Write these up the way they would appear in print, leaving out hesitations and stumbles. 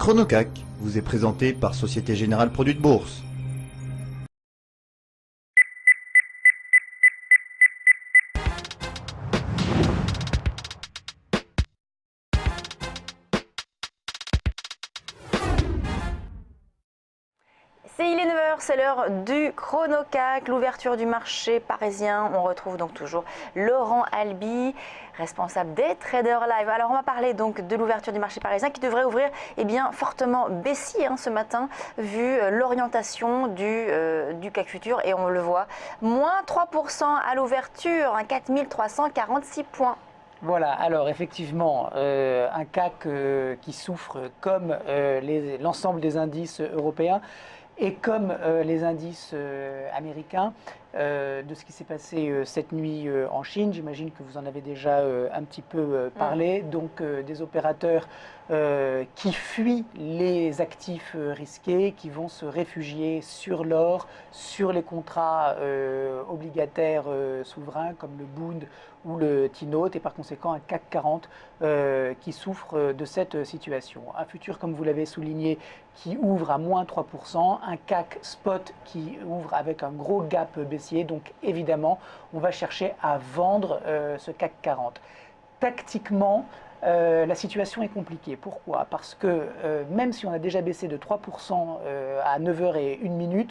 ChronoCAC vous est présenté par Société Générale Produits de Bourse. Il est 9 h, c'est l'heure du ChronoCAC, l'ouverture du marché parisien. On retrouve donc toujours Laurent Albi, responsable des Traders Live. Alors on va parler donc de l'ouverture du marché parisien qui devrait ouvrir fortement baissier ce matin, vu l'orientation du CAC futur. Et on le voit, moins 3% à l'ouverture, 4346 points. Voilà, alors effectivement, un CAC qui souffre comme l'ensemble des indices européens et comme les indices américains de ce qui s'est passé cette nuit en Chine. J'imagine que vous en avez déjà un petit peu parlé. Donc des opérateurs qui fuient les actifs risqués, qui vont se réfugier sur l'or, sur les contrats obligataires souverains comme le Bund ou le T-Note, et par conséquent un CAC 40 qui souffre de cette situation. Un futur, comme vous l'avez souligné, qui ouvre à moins 3%, un CAC spot qui ouvre avec un gros gap baissier, donc évidemment on va chercher à vendre ce CAC 40. Tactiquement, la situation est compliquée. Pourquoi? Parce que même si on a déjà baissé de 3% à 9h01,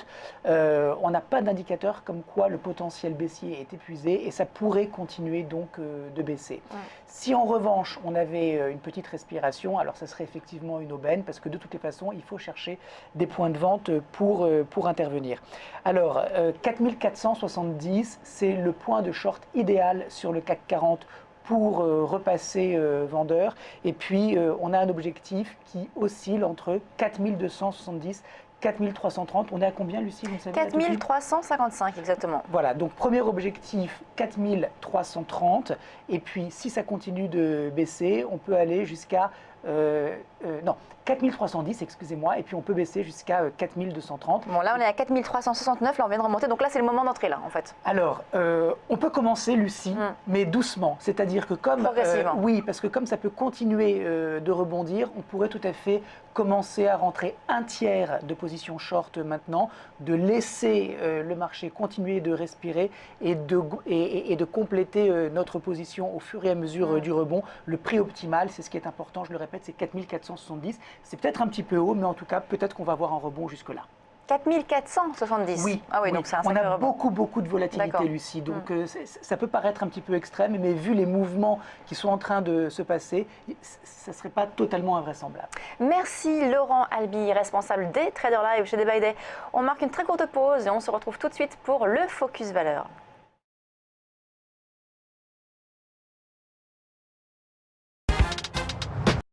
on n'a pas d'indicateur comme quoi le potentiel baissier est épuisé et ça pourrait continuer donc de baisser. Ouais. Si en revanche on avait une petite respiration, alors ça serait effectivement une aubaine parce que de toutes les façons il faut chercher des points de vente pour intervenir. Alors 4470, c'est le point de short idéal sur le CAC 40 pour repasser vendeur. Et puis on a un objectif qui oscille entre 4270 4330. On est à combien, Lucie, vous ne savez? 4355 exactement. Voilà, donc premier objectif 4330, et puis si ça continue de baisser, on peut aller jusqu'à 4310, excusez-moi, et puis on peut baisser jusqu'à 4230. Bon, là on est à 4369, là on vient de remonter, donc là c'est le moment d'entrer là en fait. Alors, on peut commencer, Lucie, mais doucement, c'est-à-dire que comme... Progressivement. Oui, parce que comme ça peut continuer de rebondir, on pourrait tout à fait commencer à rentrer un tiers de position short maintenant, de laisser le marché continuer de respirer et de compléter notre position au fur et à mesure du rebond. Le prix optimal, c'est ce qui est important, je le répète, c'est 4470. C'est peut-être un petit peu haut, mais en tout cas, peut-être qu'on va avoir un rebond jusque-là. 4470. Oui, ah oui, oui. Donc c'est un on a rebond. beaucoup de volatilité, Lucie. Donc ça peut paraître un petit peu extrême, mais vu les mouvements qui sont en train de se passer, ça ne serait pas totalement invraisemblable. Merci Laurent Albi, responsable des Traders Live chez Day by Day. On marque une très courte pause et on se retrouve tout de suite pour le Focus Valeur.